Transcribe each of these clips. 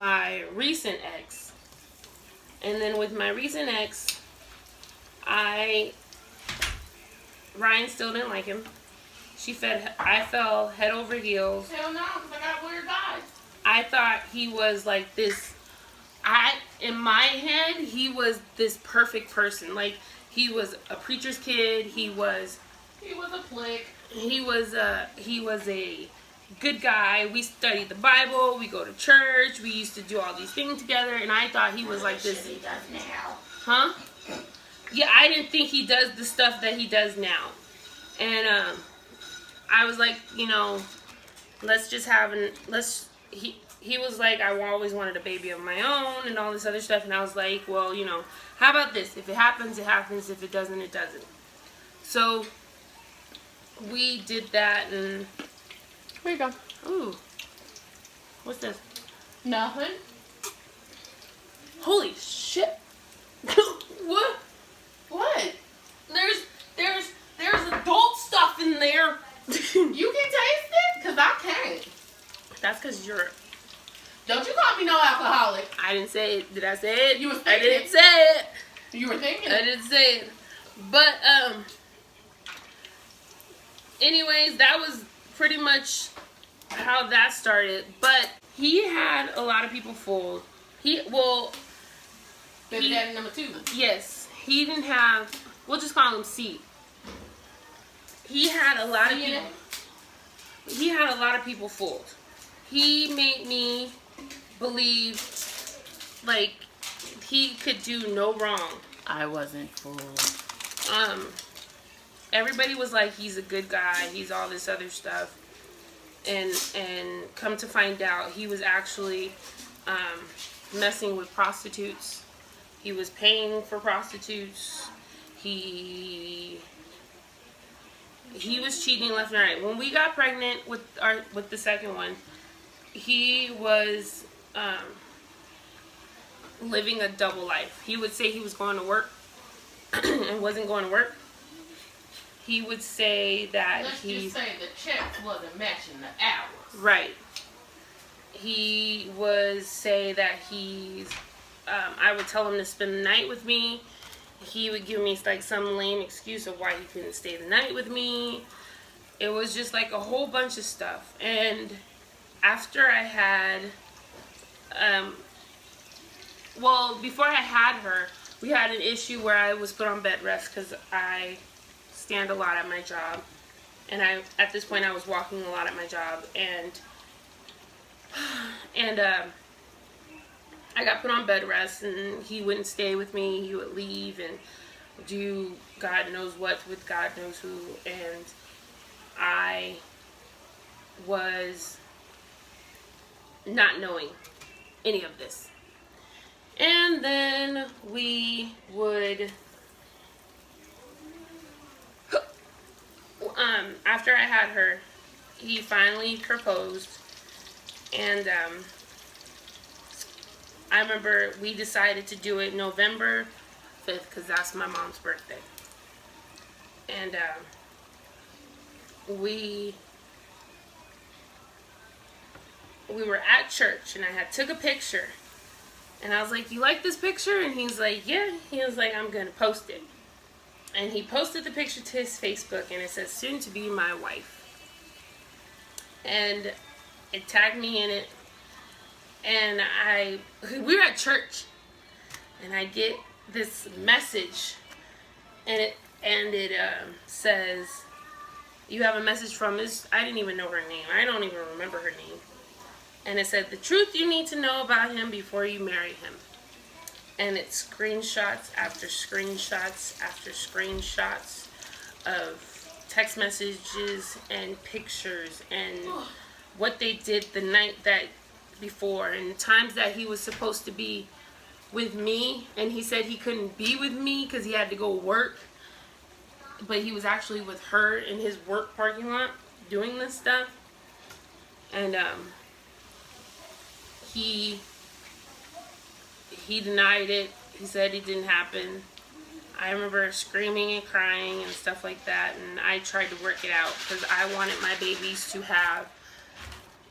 my recent ex. And then with my recent ex, Ryan still didn't like him. I fell head over heels. Hell no, because I got weird guys. I thought he was like this. In my head, he was this perfect person. Like, he was a preacher's kid. He was a flick. He was a good guy. We studied the Bible. We go to church. We used to do all these things together. And I thought he was like this. He does now. Huh? Yeah, I didn't think he does the stuff that he does now. And I was like, let's just have he was like, I always wanted a baby of my own and all this other stuff. And I was like, well, how about this? If it happens, it happens. If it doesn't, it doesn't. So we did that, and here you go. Ooh, what's this? Nothing. Holy shit! What? What? There's adult stuff in there. You can taste it, cause I can't. That's cause you're. Don't you call me no alcoholic. I didn't say it. Did I say it? You were thinking. I didn't say it. You were thinking. I didn't say it. But anyways, that was pretty much how that started. But he had a lot of people fooled. Baby daddy number 2. Yes, he didn't have. We'll just call him C. He had a lot of people. He had a lot of people fooled. He made me believe like he could do no wrong. I wasn't fooled. Everybody was like, he's a good guy, he's all this other stuff, and come to find out, he was actually messing with prostitutes. He was paying for prostitutes. He was cheating left and right. When we got pregnant with the second one, he was living a double life. He would say he was going to work and wasn't going to work. He would say that Let's just say the checks wasn't matching the hours. Right. He would say that I would tell him to spend the night with me. He would give me like some lame excuse of why he couldn't stay the night with me. It was just like a whole bunch of stuff. And after I had, before I had her, we had an issue where I was put on bed rest because I stand a lot at my job. And at this point, I was walking a lot at my job. And I got put on bed rest, and he wouldn't stay with me. He would leave and do God knows what with God knows who. And I was not knowing any of this. And then we would, after I had her, he finally proposed. And I remember we decided to do it November 5th because that's my mom's birthday. And we were at church, and I had took a picture. And I was like, you like this picture? And he's like, yeah. He was like, I'm going to post it. And he posted the picture to his Facebook, and it says, soon to be my wife. And it tagged me in it. And we were at church, and I get this message, and it says, you have a message from this. I didn't even know her name. I don't even remember her name. And it said, the truth you need to know about him before you marry him. And it's screenshots after screenshots after screenshots of text messages and pictures and what they did the night that before and the times that he was supposed to be with me, and he said he couldn't be with me because he had to go work, but he was actually with her in his work parking lot doing this stuff. And he denied it. He said it didn't happen. I remember screaming and crying and stuff like that, and I tried to work it out because I wanted my babies to have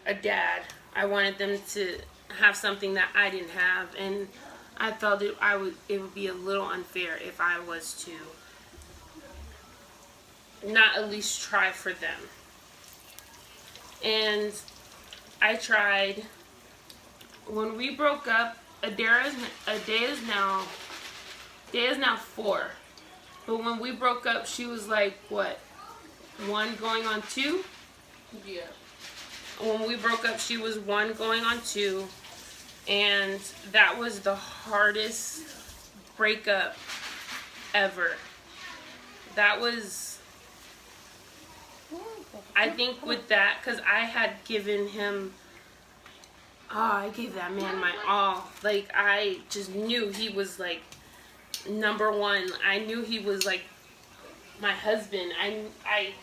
a dad. I wanted them to have something that I didn't have, and I felt it would be a little unfair if I was to not at least try for them. And I tried. When we broke up, Adea is now 4. But when we broke up, she was like, what, 1 going on 2? Yeah. When we broke up, she was 1 going on 2. And that was the hardest breakup ever. That was, I think with that, because I had given him, I gave that man my all. Like, I just knew he was, like, number 1. I knew he was, like, my husband. I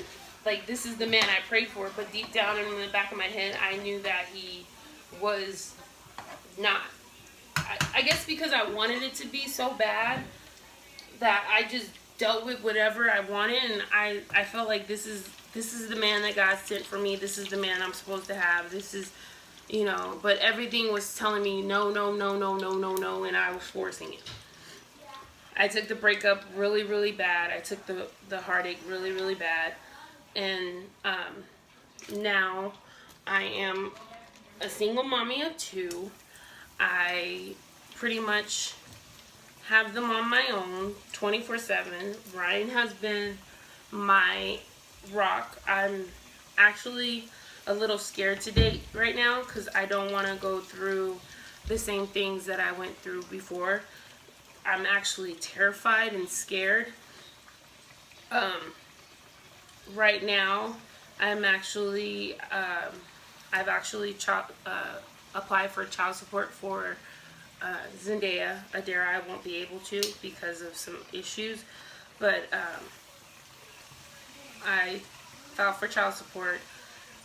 like, this is the man I prayed for. But deep down in the back of my head, I knew that he was not. I guess because I wanted it to be so bad that I just dealt with whatever I wanted. And I felt like this is the man that God sent for me. This is the man I'm supposed to have. This is, you know, but everything was telling me no, no, no, no, no, no, no, and I was forcing it. I took the breakup really, really bad. I took the heartache really, really bad. And now I am a single mommy of 2. I pretty much have them on my own 24/7. Ryan has been my rock. I'm actually a little scared to date right now because I don't want to go through the same things that I went through before. I'm actually terrified and scared. Right now, I'm actually, I've actually applied for child support for Zendaya. Adera, I won't be able to because of some issues, but I filed for child support,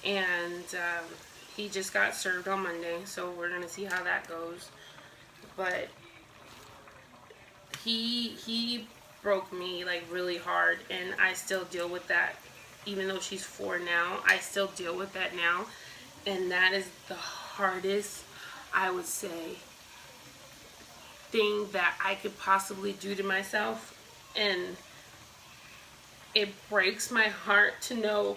and he just got served on Monday, so we're gonna see how that goes. But he broke me like really hard, and I still deal with that. Even though she's 4 now, I still deal with that now, and that is the hardest, I would say, thing that I could possibly do to myself. And it breaks my heart to know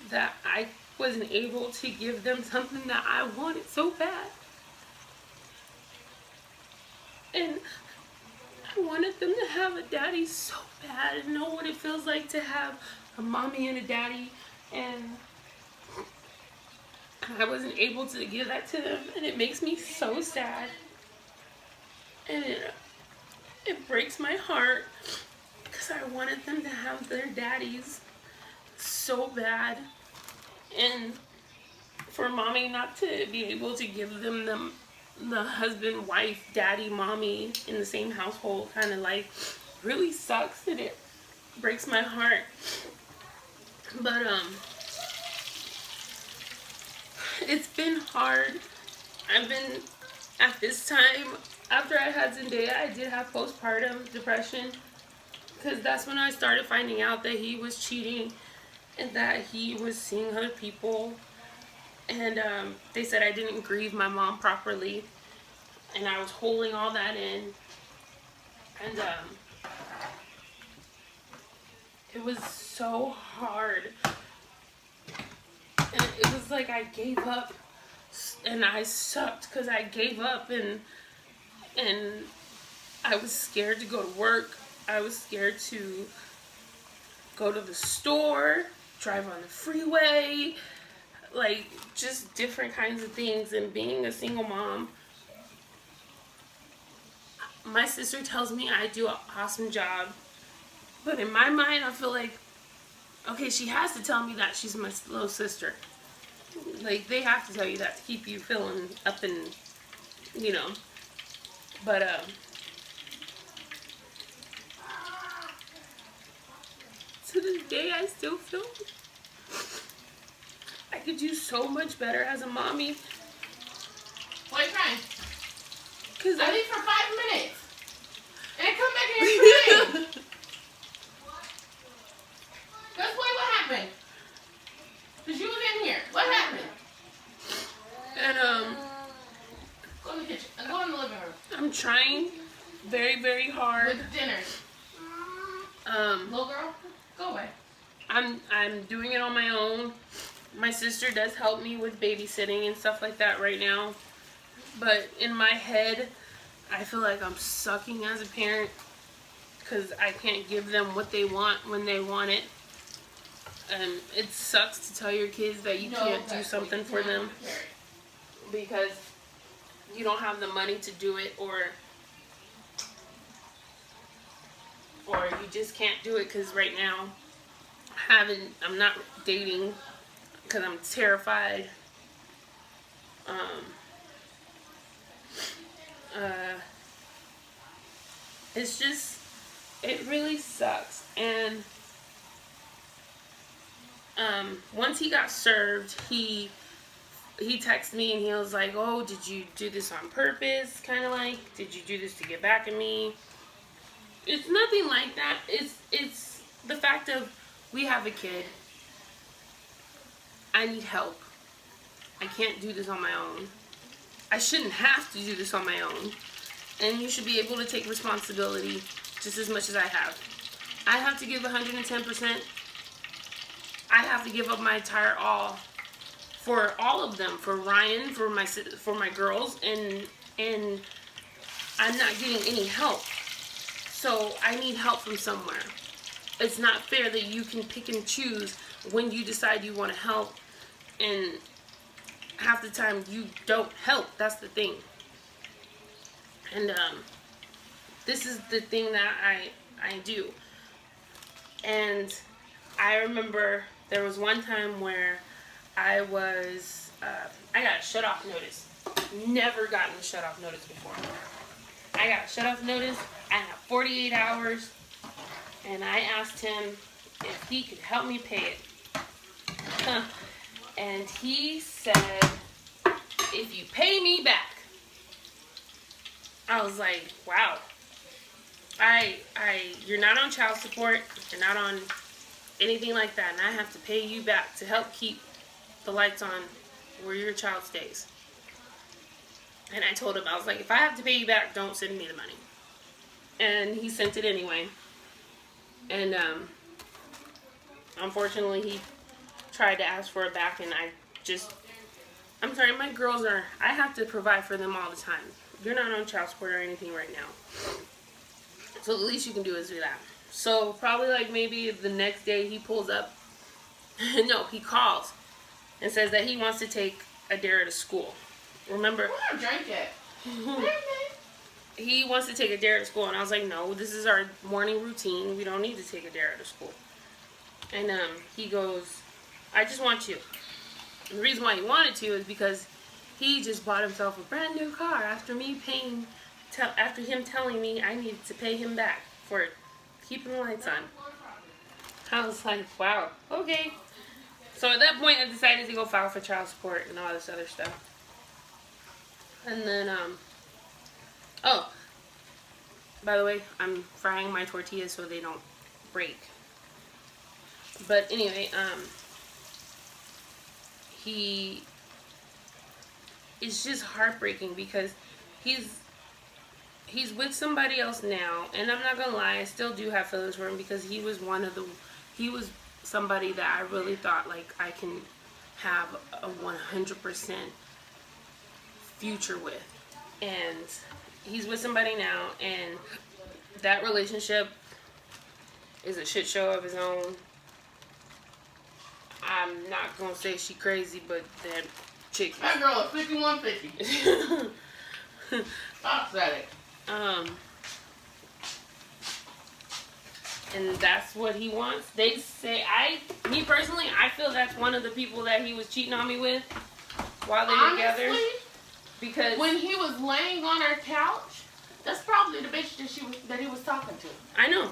that I wasn't able to give them something that I wanted so bad. And I wanted them to have a daddy so bad and know what it feels like to have a mommy and a daddy, and I wasn't able to give that to them, and it makes me so sad, and it breaks my heart because I wanted them to have their daddies so bad, and for mommy not to be able to give them the husband, wife, daddy, mommy in the same household kind of life really sucks, and it breaks my heart. But it's been hard. I've been, at this time, after I had Zendaya, I did have postpartum depression, because that's when I started finding out that he was cheating and that he was seeing other people. And they said I didn't grieve my mom properly, and I was holding all that in. And it was so hard. And it was like I gave up, and I sucked because I gave up, and I was scared to go to work. I was scared to go to the store, drive on the freeway, like just different kinds of things. And being a single mom, my sister tells me I do an awesome job, but in my mind I feel like, okay, she has to tell me that she's my little sister. Like, they have to tell you that to keep you feeling up and, you know. But to this day, I still feel I could do so much better as a mommy. Why are you crying? Cause I leave for 5 minutes. And come back here and play. Let's play. What happened? Because you was in here. What happened? And in the kitchen. Go in the living room. I'm trying very, very hard. With dinners. Little girl, go away. I'm doing it on my own. My sister does help me with babysitting and stuff like that right now. But in my head, I feel like I'm sucking as a parent because I can't give them what they want when they want it. It sucks to tell your kids that you can't do something for them because you don't have the money to do it, or you just can't do it because right now I'm not dating because I'm terrified. It's just, it really sucks. And once he got served, he texted me and he was like, oh, did you do this on purpose? Kind of like, did you do this to get back at me? It's nothing like that. It's the fact of, we have a kid. I need help. I can't do this on my own. I shouldn't have to do this on my own. And you should be able to take responsibility just as much as I have. I have to give 110%. I have to give up my entire all for all of them, for Ryan, for my girls, and I'm not getting any help. So I need help from somewhere. It's not fair that you can pick and choose when you decide you want to help, and half the time you don't help. That's the thing. And this is the thing that I do. And I remember there was one time where I got a shut-off notice. Never gotten a shut-off notice before. I got a shut-off notice. I had 48 hours. And I asked him if he could help me pay it. And he said, if you pay me back. I was like, wow. You're not on child support. You're not on anything like that. And I have to pay you back to help keep the lights on where your child stays. And I told him, I was like, if I have to pay you back, don't send me the money. And he sent it anyway. And unfortunately, he tried to ask for it back, and I'm sorry, my girls I have to provide for them all the time. You're not on child support or anything right now. So the least you can do is do that. So probably like maybe the next day he pulls up. No, he calls and says that he wants to take Adara to school. Remember? I don't drink it. He wants to take Adara to school, and I was like, no, this is our morning routine. We don't need to take Adara to school. And he goes, I just want you. And the reason why he wanted to is because he just bought himself a brand new car after after him telling me I needed to pay him back for keeping the lights on. I was like, wow, okay. So at that point, I decided to go file for child support and all this other stuff. And then, oh, by the way, I'm frying my tortillas so they don't break. But anyway, it's just heartbreaking because he's with somebody else now, and I'm not gonna lie, I still do have feelings for him because he was somebody that I really thought like I can have a 100% future with, and he's with somebody now, and that relationship is a shit show of his own. I'm not gonna say she crazy, but that chick. That girl is 5150. Stop at it. And that's what he wants. They say, me personally, I feel that's one of the people that he was cheating on me with while they were together. Because when he was laying on her couch, that's probably the bitch that he was talking to. I know.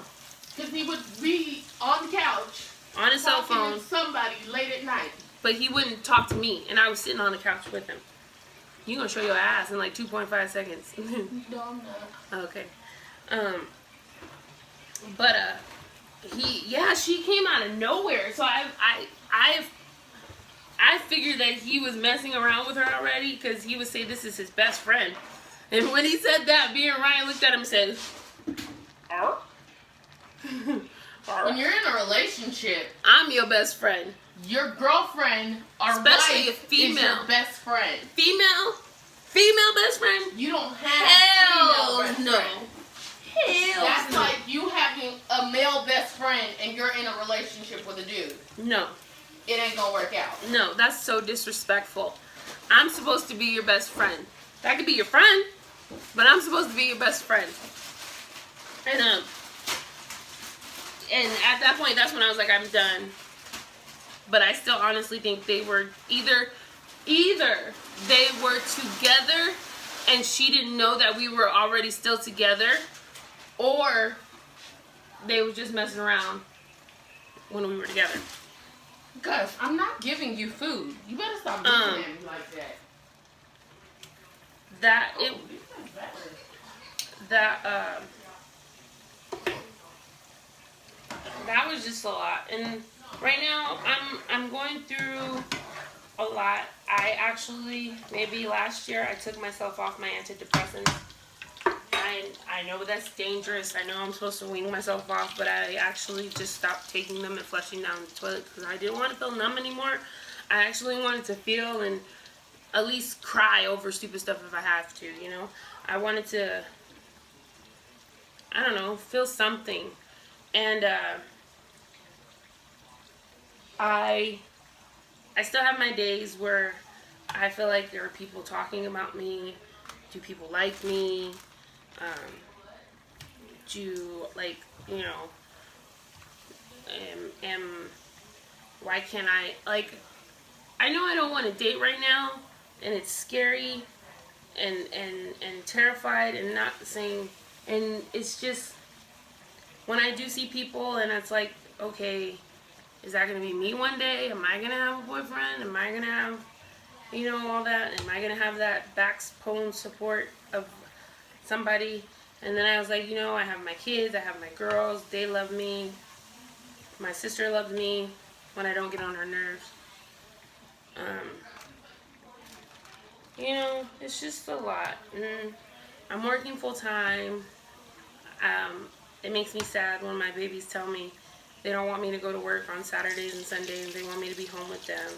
Because he would be on the couch on his cell phone to somebody late at night. But he wouldn't talk to me, and I was sitting on the couch with him. You gonna show your ass in like 2.5 seconds. No. Okay. But she came out of nowhere. So I figured that he was messing around with her already because he would say this is his best friend. And when he said that, me and Ryan looked at him and said, "Arr." When you're in a relationship, I'm your best friend. Your girlfriend or Especially wife a female. is your best friend. Female best friend? You don't have Hell female best no. friend. Hell That's no. like you having a male best friend and you're in a relationship with a dude. No. It ain't gonna work out. No, that's so disrespectful. I'm supposed to be your best friend. That could be your friend, but I'm supposed to be your best friend. And at that point, that's when I was like, I'm done. But I still honestly think they were either they were together and she didn't know that we were already still together, or they were just messing around when we were together. Gus, I'm not giving you food. You better stop looking at me like that. That was just a lot. And right now I'm going through a lot. I actually, maybe last year I took myself off my antidepressants. I know that's dangerous. I know I'm supposed to wean myself off, but I actually just stopped taking them and flushing down the toilet because I didn't want to feel numb anymore. I actually wanted to feel and at least cry over stupid stuff if I have to, you know. I wanted to, I don't know, feel something. And I still have my days where I feel like there are people talking about me. Do people like me? Do, like, you know, why can't I, like, I know I don't want to date right now, and it's scary, and terrified, and not saying, and it's just, when I do see people, and it's like, okay, is that going to be me one day? Am I going to have a boyfriend? Am I going to have, you know, all that? Am I going to have that backbone support of somebody? And then I was like, you know, I have my kids, I have my girls, they love me. My sister loves me when I don't get on her nerves. You know, it's just a lot. And I'm working full time. It makes me sad when my babies tell me they don't want me to go to work on Saturdays and Sundays. They want me to be home with them.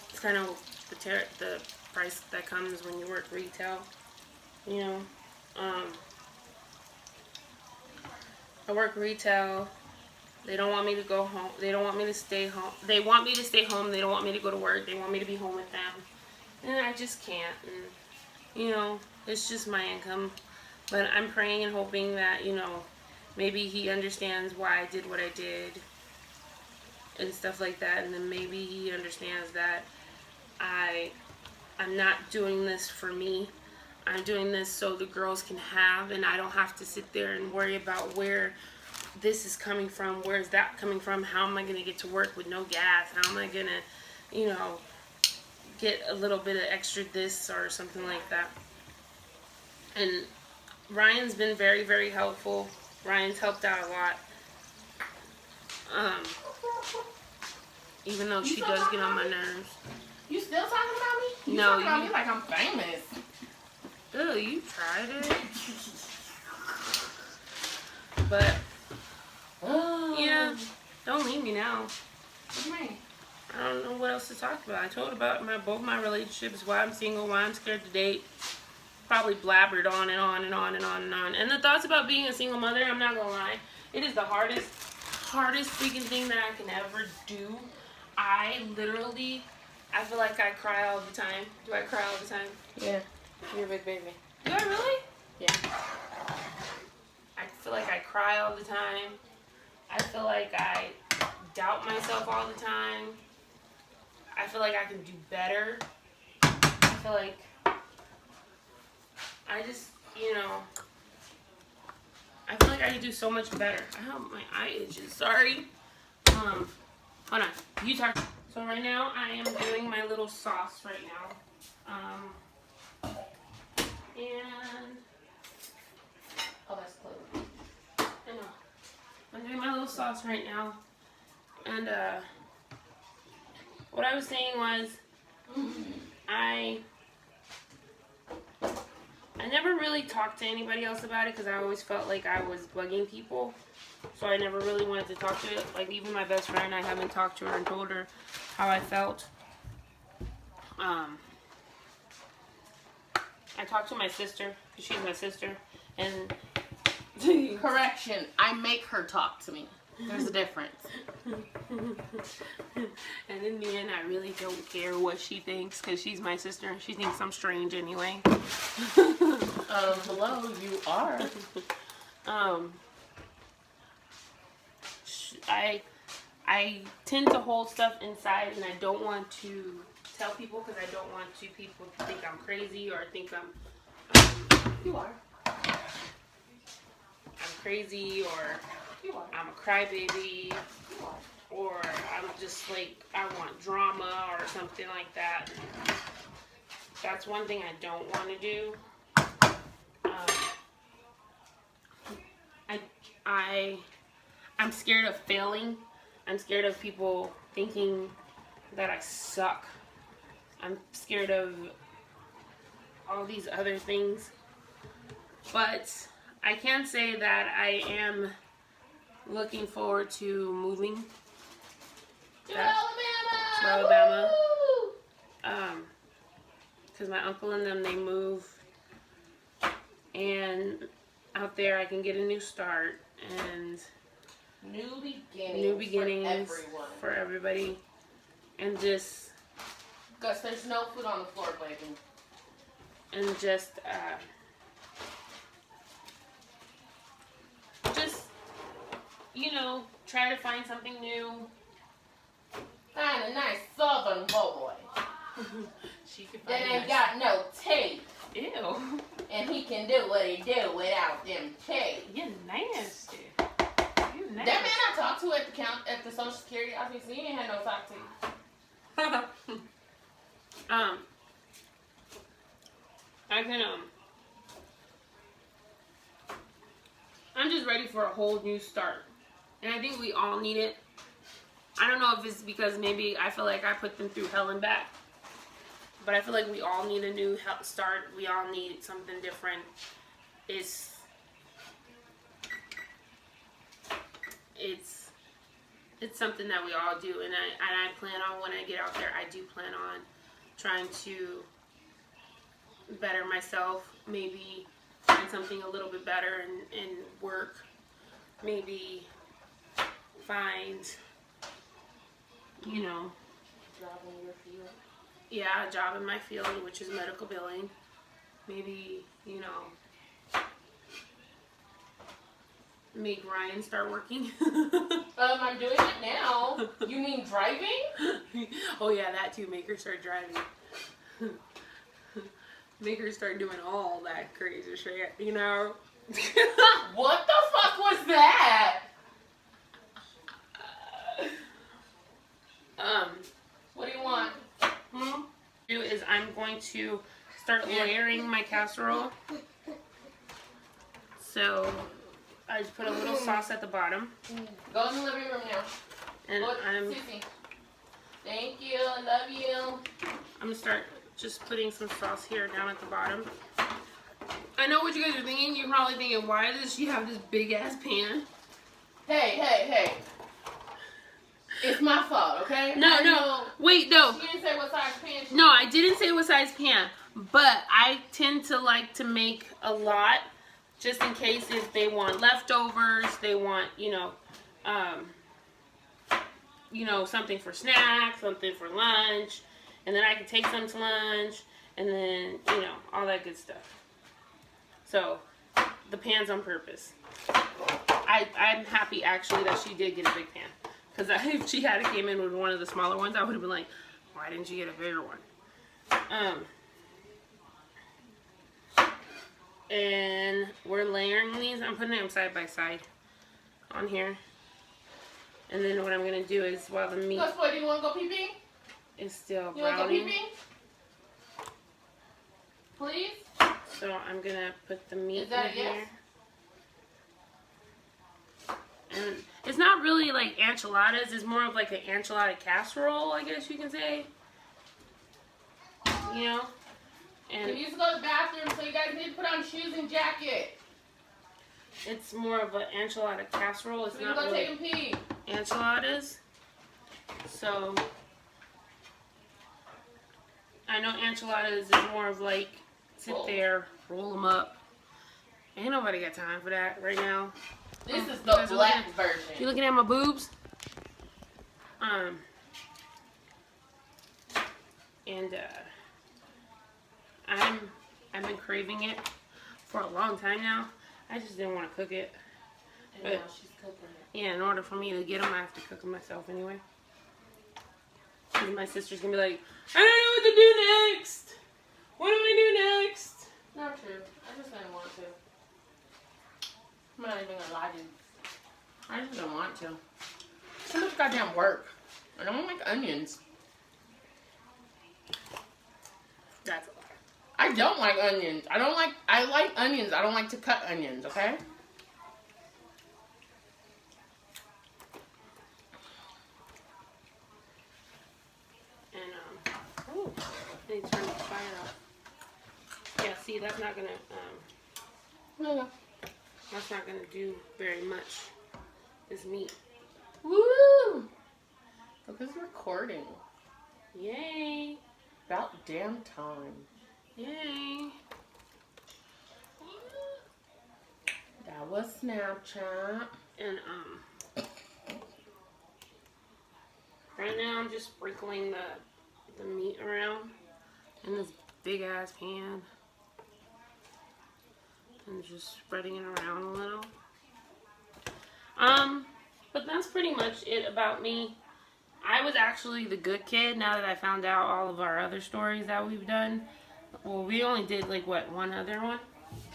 It's kind of the price that comes when you work retail, you know. I work retail. They don't want me to go home. They don't want me to stay home. They want me to stay home. They don't want me to go to work. They want me to be home with them. And I just can't. And, you know, it's just my income. But I'm praying and hoping that, you know, maybe he understands why I did what I did and stuff like that. And then maybe he understands that I'm not doing this for me. I'm doing this so the girls can have, and I don't have to sit there and worry about where this is coming from, where is that coming from, how am I going to get to work with no gas, how am I going to, you know, get a little bit of extra this or something like that. And Ryan's been very, very helpful. Ryan's helped out a lot. Even though she does get on my nerves. You still talking about me? You No, talking about me like I'm famous. Ew, you tried it. But, yeah, don't leave me now. What do you mean? I don't know what else to talk about. I told about both my relationships, why I'm single, why I'm scared to date. Probably blabbered on and on and on and on and on. And the thoughts about being a single mother, I'm not gonna lie, it is the hardest freaking thing that I can ever do. I feel like I cry all the time. Do I cry all the time? Yeah. You're a big baby. Do I really? Yeah. I feel like I cry all the time. I feel like I doubt myself all the time. I feel like I can do better. I feel like I just, you know, I feel like I can do so much better. I hope my eye itches. Sorry. Hold on. You talk. So right now I am doing my little sauce right now. And Oh, that's close. I know. I'm doing my little sauce right now. And what I was saying was I never really talked to anybody else about it because I always felt like I was bugging people. So I never really wanted to talk to it. Like, even my best friend, I haven't talked to her and told her how I felt. I talked to my sister, because she's my sister, and... Correction, I make her talk to me. There's a difference. And in the end, I really don't care what she thinks, because she's my sister. She thinks I'm strange anyway. Hello, you are. I tend to hold stuff inside, and I don't want to tell people, because I don't want people to think I'm crazy, or think You are. I'm crazy, or I'm a crybaby, or I'm just like, I want drama or something like that. That's one thing I don't want to do. I'm scared of failing. I'm scared of people thinking that I suck. I'm scared of all these other things. But I can say that I am looking forward to moving To Alabama! to Alabama. Because my uncle and them, they move. And out there I can get a new start and new beginnings for everybody. And just... Gus, there's no food on the floor, baby. And just you know, try to find something new. Find a nice southern boy. She can That find ain't got no teeth. Ew. And he can do what he do without them teeth. You're nasty. You nasty. That man I talked to at the Social Security office, he ain't had no talk to. I can I'm just ready for a whole new start. And I think we all need it. I don't know if it's because maybe I feel like I put them through hell and back. But I feel like we all need a new start. We all need something different. It's something that we all do. And I plan on, when I get out there, I do plan on trying to better myself. Maybe find something a little bit better and work. Maybe find, you know, Job in your field. Yeah, a job in my field, which is medical billing. Maybe, you know, make Ryan start working. I'm doing it now. You mean driving? Oh yeah, that too. Make her start driving. Make her start doing all that crazy shit, you know? What the fuck was that? What do you want? Is I'm going to start layering my casserole. So I just put a little sauce at the bottom. Go in the living room now. And Sissy. Thank you. I love you. I'm gonna start just putting some sauce here down at the bottom. I know what you guys are thinking. You're probably thinking, why does she have this big ass pan? Hey. It's my fault, okay? No. Wait, no. She didn't say what size pan she No, I didn't say what size pan. But I tend to like to make a lot, just in case if they want leftovers, they want, you know, something for snacks, something for lunch, and then I can take some to lunch, and then, you know, all that good stuff. So, the pan's on purpose. I'm happy, actually, that she did get a big pan. Because if she had came in with one of the smaller ones, I would have been like, why didn't you get a bigger one? And we're layering these. I'm putting them side by side on here. And then what I'm going to do is, while the meat Boy, do you want to go pee-pee? is still You want to go browning, pee-pee? Please? so I'm going to put the meat Is that in a yes? here. And it's not really like enchiladas. It's more of like an enchilada casserole, I guess you can say. You know? And he needs to go to the bathroom, so you guys need to put on shoes and jacket. it's more of an enchilada casserole. It's So we not can go really take a pee. enchiladas. So I know enchiladas is more of like sit there, roll them up. Ain't nobody got time for that right now. This is the black version. You looking at my boobs? And I've been craving it for a long time now. I just didn't want to cook it. And But now she's cooking it. yeah, in order for me to get them, I have to cook them myself anyway. And my sister's gonna be like, I don't know what to do next. What do I do next? Not true. I just didn't want to. I'm not even gonna lie to you. I just don't want to. So much goddamn work. I don't like onions. That's a lot. I don't like onions. I like onions. I don't like to cut onions, okay? And I need to turn the fire off. Yeah, see, that's not gonna that's not gonna do very much. This meat. Woo! Look, it's recording. Yay! About damn time. Yay! That was Snapchat. And right now I'm just sprinkling the meat around in this big ass pan. And just spreading it around a little. But that's pretty much it about me. I was actually the good kid now that I found out all of our other stories that we've done. Well, we only did like what, one other one?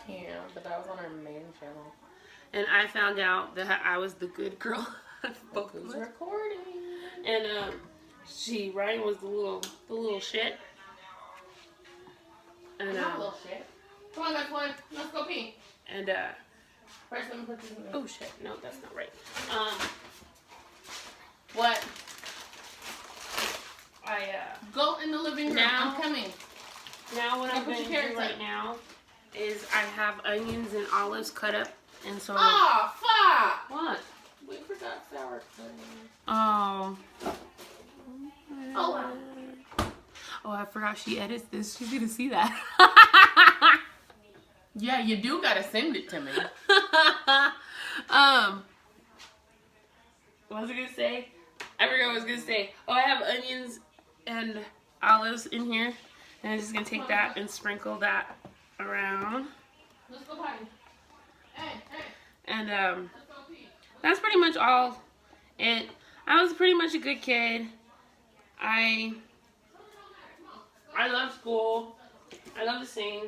Yeah, but that was on our main channel. And I found out that I was the good girl. Both was recording. And Ryan was the little shit. And not little shit. Come on, guys, let's go pee. And First, let me put this in there. oh shit, no, that's not right. What? I go in the living room. Now- I'm coming. now what I'm put going your to carrots do right in. now is I have onions and olives cut up, and so Oh, fuck! what? We forgot sour cream. Oh. Oh, wow. Oh, I forgot she edits this. She's gonna see that. Yeah, you do gotta send it to me. What was I gonna say? I forgot what I was gonna say. Oh, I have onions and olives in here, and I'm just gonna take that and sprinkle that around. Let's go potty. Hey. And Let's go pee. that's pretty much all. I was pretty much a good kid. I love school. I love to sing.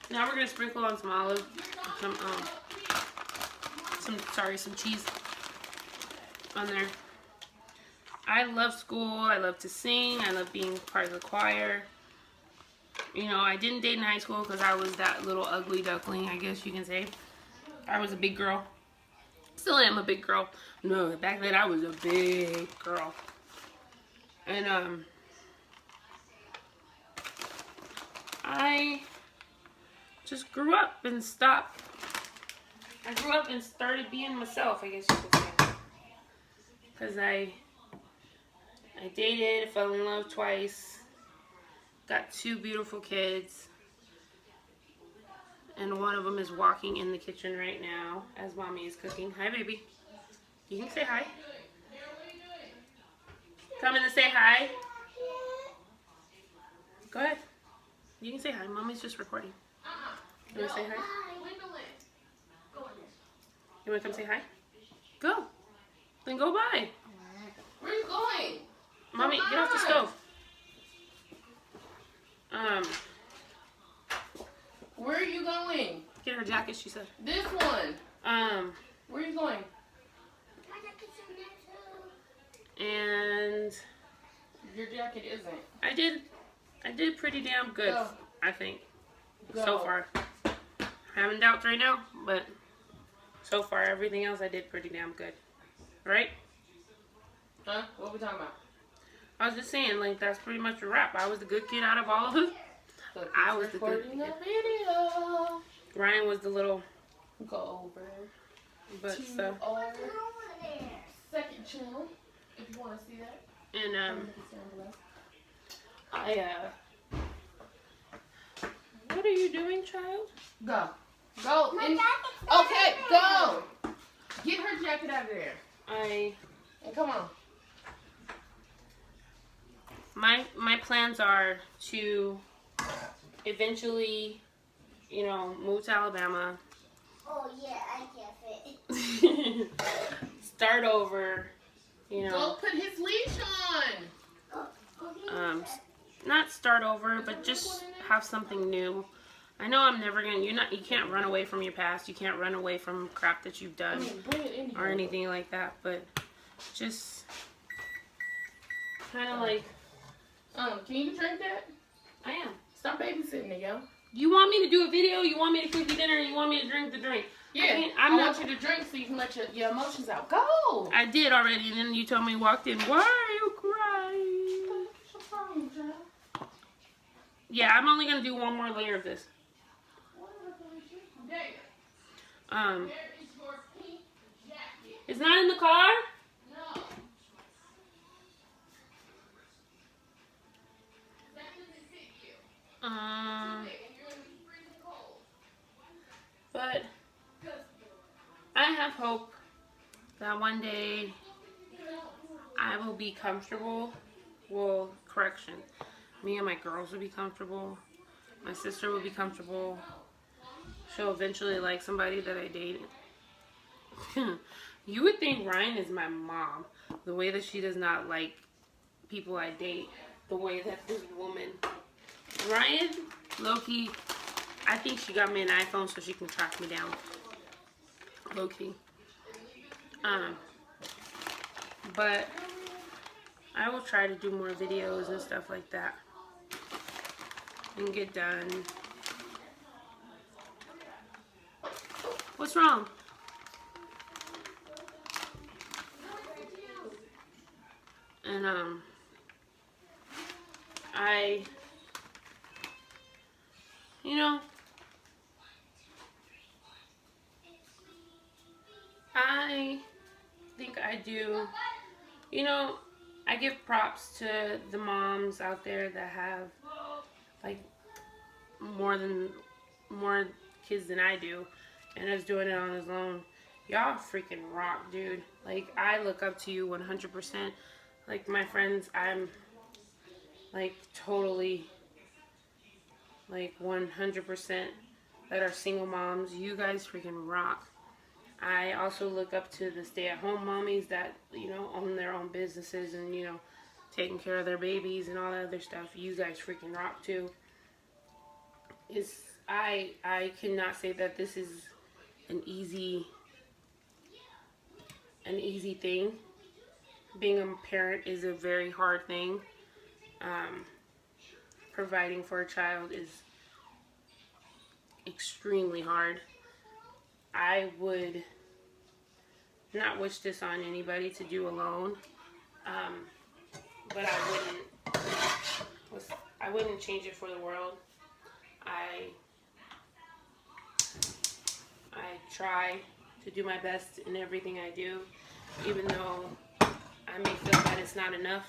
Now we're gonna sprinkle on some olive, some cheese on there. I love school. I love to sing. I love being part of the choir. You know, I didn't date in high school because I was that little ugly duckling, I guess you can say. I was a big girl. Still am a big girl. No, back then I was a big girl. And I just grew up and stopped. I grew up and started being myself, I guess you could say. Because I dated, fell in love twice, got 2 beautiful kids, and one of them is walking in the kitchen right now as mommy is cooking. Hi, baby. You can say hi. Come in and say hi. Go ahead. You can say hi. Mommy's just recording. You want to say hi? You want to come say hi? Go. Then go by. Where are you going? Mommy, get off the stove. Where are you going? Get her jacket, she said. This one. Where are you going? And Your jacket isn't. I did pretty damn good, Go. I think. Go. So far. Having doubts right now, but so far everything else I did pretty damn good. Right? Huh? What are we talking about? I was just saying, like, that's pretty much a wrap. I was the good kid out of all of us. But I was the good recording a video. Ryan was the little Go over but to stuff. our second channel if you want to see that. And It's down below. what are you doing, child? Go. Go. Okay, go. Get her jacket out of there. And come on. My plans are to eventually, move to Alabama. Oh yeah, I can't fit. Start over, Go put his leash on. not start over, but just have something new. I know I'm never gonna. You can't run away from your past. You can't run away from crap that you've done Bring it in here. or anything like that. But just kind of like. Can you drink that? I am. Stop babysitting it, yo. You want me to do a video? You want me to cook you dinner? You want me to drink the drink? Yeah, I want you to drink so you can let your emotions out. Go. I did already, and then you told me walked in. Why are you crying? What's your problem, child? Yeah, I'm only gonna do one more layer of this. There Um, is your pink jacket. it's not in the car. No. That doesn't fit you. And you're gonna be freezing cold. But I have hope that one day I will be comfortable. Well, correction. Me and my girls will be comfortable. My sister will be comfortable. She'll eventually like somebody that I dated. You would think Ryan is my mom. The way that she does not like people I date. The way that this woman... Ryan, low-key, I think she got me an iPhone so she can track me down. Low-key. But I will try to do more videos and stuff like that. And get done. What's wrong? And I think I do, I give props to the moms out there that have like more kids than I do, and is doing it on his own. Y'all freaking rock, dude. Like, I look up to you 100%. Like, my friends, I'm like totally like 100% that are single moms. You guys freaking rock. I also look up to the stay-at-home mommies that, own their own businesses and, taking care of their babies and all that other stuff. You guys freaking rock too. I cannot say that this is an easy thing. Being a parent is a very hard thing. Providing for a child is extremely hard. I would not wish this on anybody to do alone, but I wouldn't change it for the world. I try to do my best in everything I do, even though I may feel that it's not enough.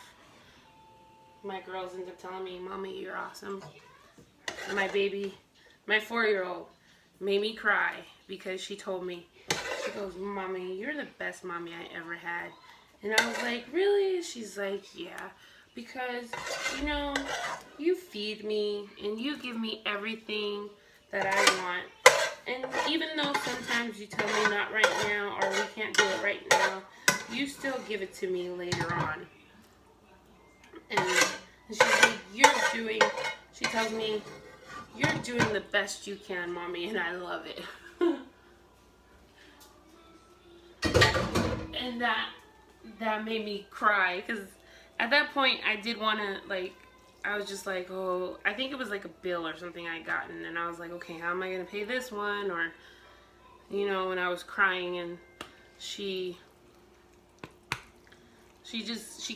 My girls end up telling me, "Mommy, you're awesome." And my baby, my 4-year-old, made me cry because she told me, she goes, "Mommy, you're the best mommy I ever had." And I was like, "Really?" She's like, "Yeah, because, you feed me and you give me everything that I want. And even though sometimes you tell me not right now or we can't do it right now, you still give it to me later on." And she's like, she tells me, "You're doing the best you can, Mommy," and I love it. And that made me cry, because at that point I did want to, I was just like, oh, I think it was like a bill or something I gotten, and I was like, okay, how am I going to pay this one? Or, and I was crying, and she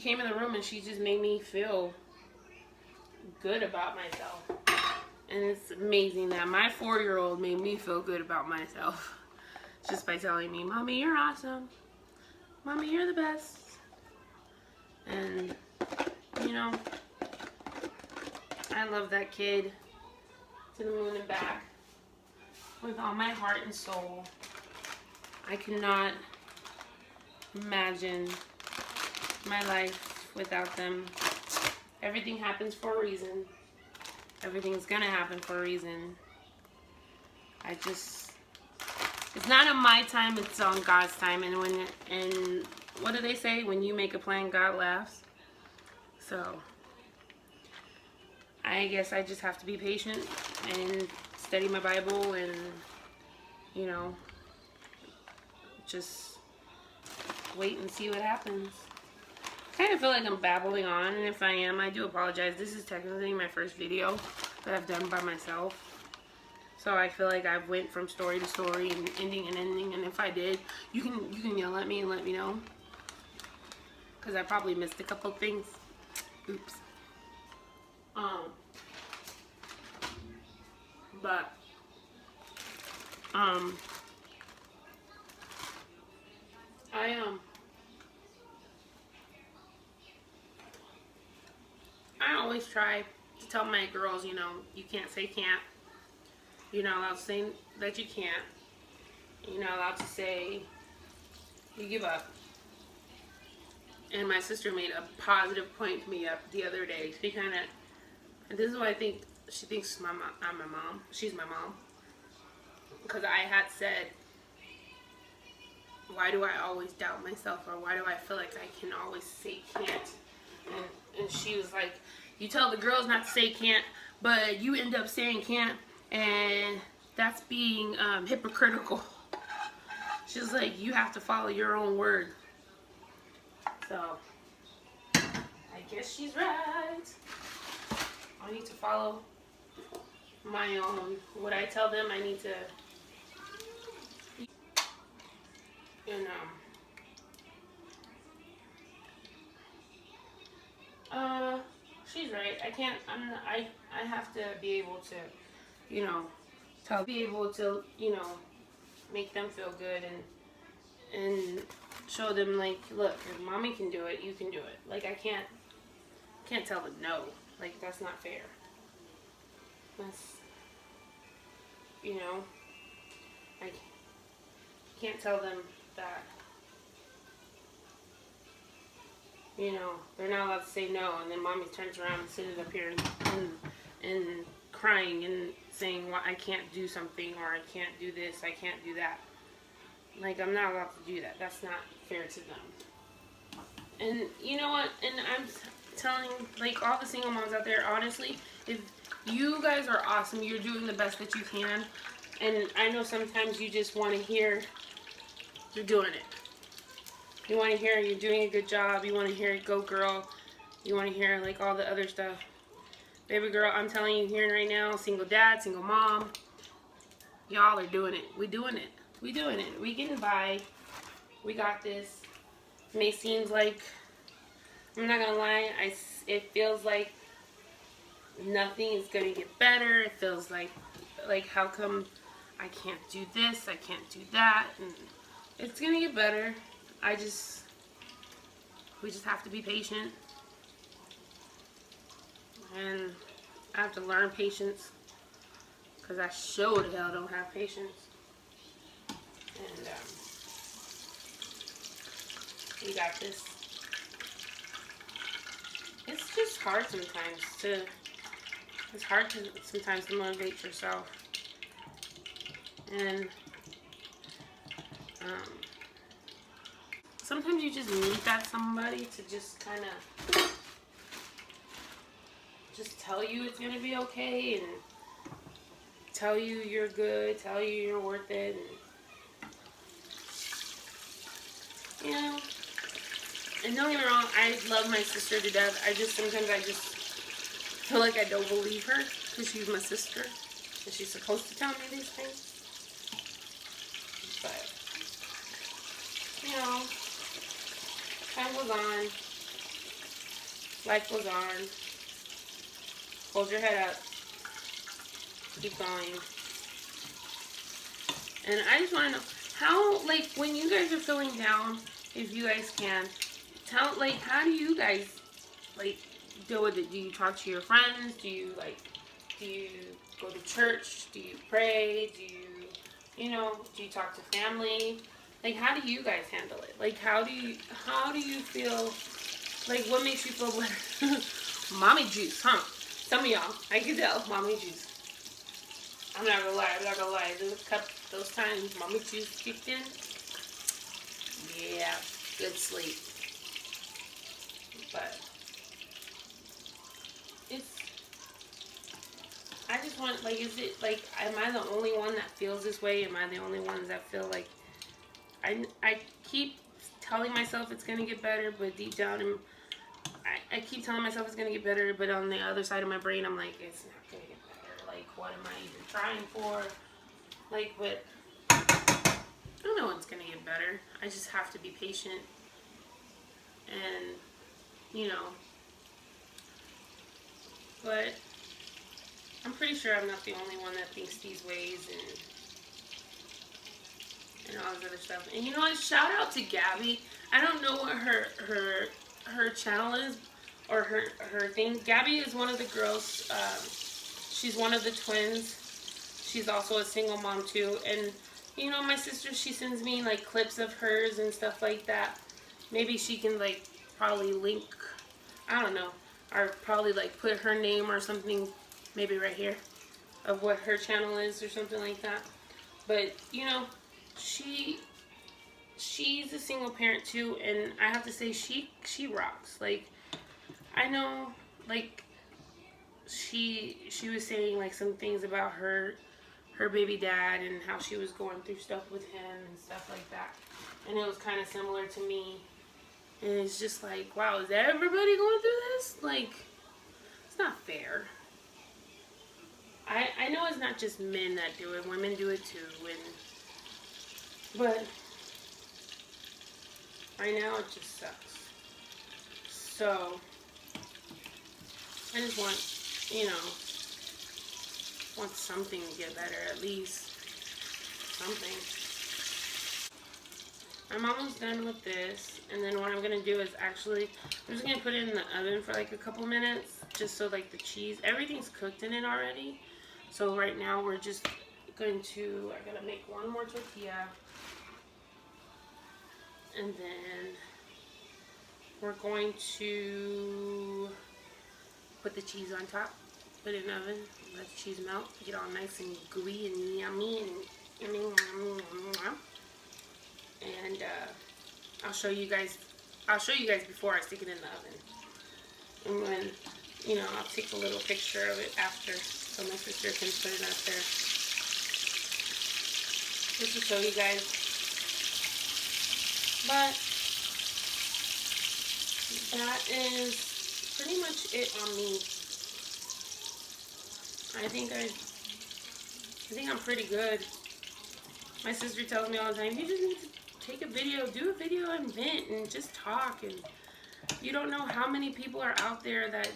came in the room and she just made me feel good about myself. And it's amazing that my 4-year-old made me feel good about myself just by telling me, Mommy, you're awesome. Mommy, you're the best. And, you know, I love that kid to the moon and back with all my heart and soul. I cannot imagine my life without them. Everything happens for a reason. Everything is gonna happen for a reason. It's not on my time, it's on God's time. And what do they say? When you make a plan, God laughs. So I guess I just have to be patient and study my Bible and, you know, just wait and see what happens. I kind of feel like I'm babbling on, and if I am, I do apologize. This is technically my first video that I've done by myself. So I feel like I went from story to story and ending and ending, and if I did, you can yell at me and let me know. Because I probably missed a couple things. Oops. But I always try to tell my girls, you know, you can't say can't. You're not allowed to say that you can't. You're not allowed to say you give up. And my sister made a positive point to me up the other day. She kind of, and this is what I think, she thinks I'm my mom. She's my mom. Because I had said, why do I always doubt myself? Or why do I feel like I can always say can't? And she was like, you tell the girls not to say can't, but you end up saying can't. And that's being hypocritical. She's like, you have to follow your own word. So, I guess she's right. I need to follow my own. What I tell them, I need to. And she's right. I can't. I have to be able to, you know, be able to, you know, make them feel good and show them, like, look, if mommy can do it, you can do it. Like, I can't tell them no. Like, that's not fair. That's, you know, I can't tell them that, you know, they're not allowed to say no, and then mommy turns around and sits up here and crying and saying, well, I can't do something, or I can't do this, I can't do that. Like, I'm not allowed to do that. That's not fair to them. And you know what? And I'm telling, like, all the single moms out there, honestly, if you guys are awesome, you're doing the best that you can. And I know sometimes you just want to hear you're doing it. You want to hear you're doing a good job. You want to hear go girl. You want to hear, like, all the other stuff. Baby girl, I'm telling you here right now, single dad, single mom, y'all are doing it. We doing it. We doing it. We getting by. We got this. It may seem like, I'm not gonna lie, it feels like nothing is gonna get better. It feels like how come I can't do this, I can't do that, and it's gonna get better. We just have to be patient. And I have to learn patience, because I sure the hell don't have patience. And we got this. It's just hard sometimes to motivate yourself. And sometimes you just need that somebody to just kind of just tell you it's going to be okay, and tell you you're good, tell you you're worth it, and, you know, and don't get me wrong, I love my sister to death. Sometimes I just feel like I don't believe her, because she's my sister, and she's supposed to tell me these things. But, you know, time goes on, life goes on. Hold your head up. keep going. And I just want to know how, like, when you guys are feeling down, if you guys can, tell, like, how do you guys, like, deal with it? Do you talk to your friends? Do you go to church? Do you pray? Do you talk to family? Like, how do you guys handle it? Like, how do you feel, like, what makes you feel better? Mommy juice, huh? Some of y'all, I can tell, mommy juice. I'm not gonna lie. Those times mommy juice kicked in, yeah, good sleep. But I just want, like, is it, like, am I the only one that feels this way? Am I the only ones that feel like, I keep telling myself it's gonna get better, but deep down, I keep telling myself it's gonna get better, but on the other side of my brain, I'm like, it's not gonna get better. Like, what am I even trying for? Like, but I know it's gonna get better. I just have to be patient, and but I'm pretty sure I'm not the only one that thinks these ways and all this other stuff. And you know what? Shout out to Gabby. I don't know what her channel is or her thing. Gabby is one of the girls. She's one of the twins. She's also a single mom too. And my sister, she sends me like clips of hers and stuff like that. Maybe she can like probably link, I don't know, or probably like put her name or something maybe right here of what her channel is or something like that. But she's a single parent too, and I have to say she rocks. Like, I know, like, she was saying like some things about her baby dad and how she was going through stuff with him and stuff like that, and it was kind of similar to me. And it's just like, wow, is everybody going through this? Like, it's not fair. I know it's not just men that do it, women do it too, but right now it just sucks. So I just want something to get better, at least something. I'm almost done with this, and then what I'm gonna do is I'm just gonna put it in the oven for like a couple minutes, just so like the cheese, everything's cooked in it already. So right now we're just I'm gonna make one more tortilla, and then we're going to put the cheese on top, put it in the oven, let the cheese melt, get all nice and gooey and yummy and I'll show you guys before I stick it in the oven. And then, I'll take a little picture of it after so my sister can put it up there. Just to show you guys. But that is pretty much it on me. I think I'm pretty good. My sister tells me all the time, you just need to take a video, do a video and vent and just talk. And you don't know how many people are out there that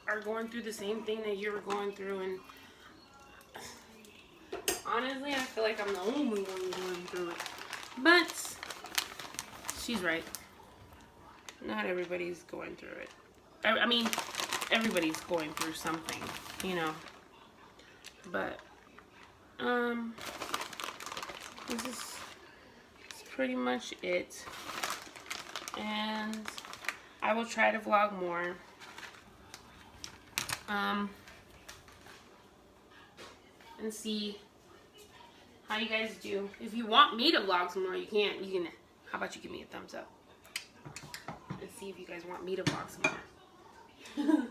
are going through the same thing that you're going through. And honestly, I feel like I'm the only one going through it. But she's right. Not everybody's going through it. I mean, everybody's going through something, But this is pretty much it. And I will try to vlog more. And see how you guys do. If you want me to vlog some more, you can. How about you give me a thumbs up? And see if you guys want me to vlog some more.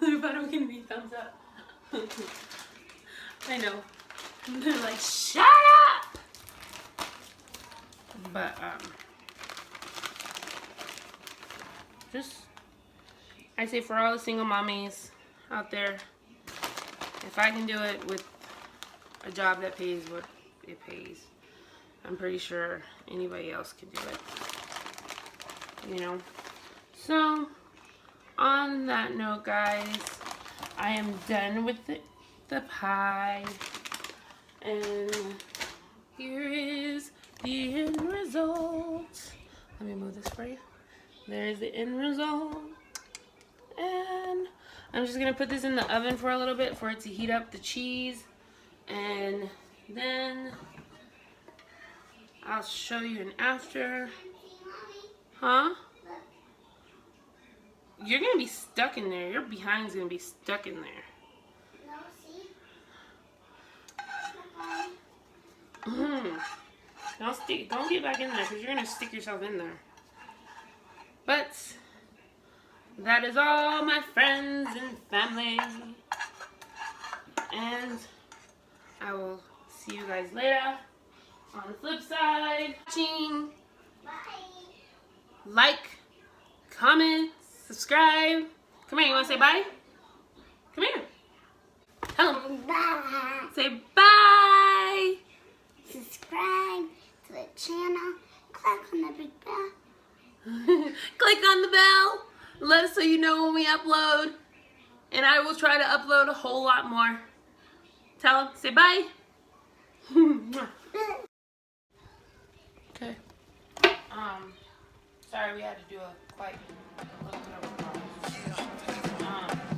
If I don't give me a thumbs up. I know. They're like, shut up! But, I say for all the single mommies out there, if I can do it with a job that pays what it pays, I'm pretty sure anybody else can do it. So, on that note, guys, I am done with the the pie. And here is the end result. Let me move this for you. There's the end result. And I'm just gonna put this in the oven for a little bit for it to heat up the cheese. And then I'll show you an after. Huh? You're gonna be stuck in there. Your behind's gonna be stuck in there. No, see? Don't get back in there because you're gonna stick yourself in there. But that is all, my friends and family. And I will see you guys later on the flip side. Watching. Bye. Like, comment, subscribe. Come here, you wanna say bye? Come here. Tell them. Bye. Say bye. Subscribe to the channel. Click on the big bell. Click on the bell. Let us so you know when we upload. And I will try to upload a whole lot more. Tell them. Say bye. Okay. Sorry we had to do a quite a little bit of a